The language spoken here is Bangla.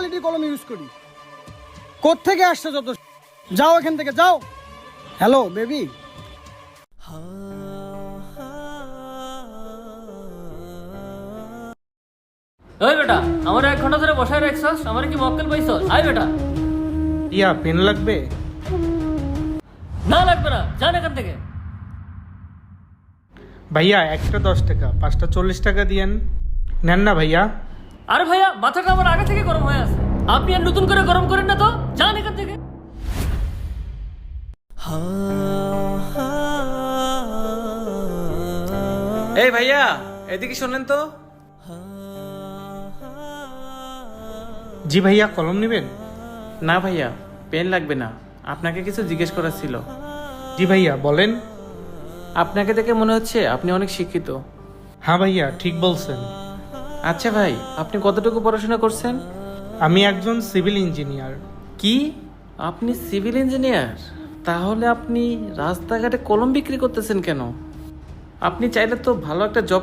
কোয়ালিটির কলম ইউজ করি। কোত্থেকে আসছে যত, যাও এখান থেকে যাও। Hello baby. ওই বেটা, আমার 1 ঘন্টা ধরে বসায় রাখছস, আমার কি মক্কেল পাইছস? আয় বেটা। ইয়া পেন লাগবে? না লাগবে না, যান এখান থেকে। ভাইয়া একটা 10 টাকা, 5টা 40 টাকা দিয়েন। নেন না ভাইয়া। আরে ভাইয়া, মাথাটা আমার আগে থেকে গরম হয়ে আছে, আপনি আর নতুন করে গরম করেন না তো, যান এখান থেকে। এই ভাইয়া, এদিকে শোনেন তো। জি ভাইয়া, কলম নেবেন? না ভাইয়া, পেন লাগবে না, আপনাকে কিছু জিজ্ঞেস করার ছিল। জি ভাইয়া বলেন। আপনাকে দেখে মনে হচ্ছে আপনি অনেক শিক্ষিত। হ্যাঁ ভাইয়া ঠিক বলছেন। আচ্ছা ভাই, আপনি কতটুকু পড়াশোনা করছেন? আমি একজন সিভিল ইঞ্জিনিয়ার। কি, আপনি সিভিল ইঞ্জিনিয়ার? তাহলে আপনি রাস্তাঘাটে কলম বিক্রি করতেছেন কেন? আপনি চাইলে তো ভালো একটা জব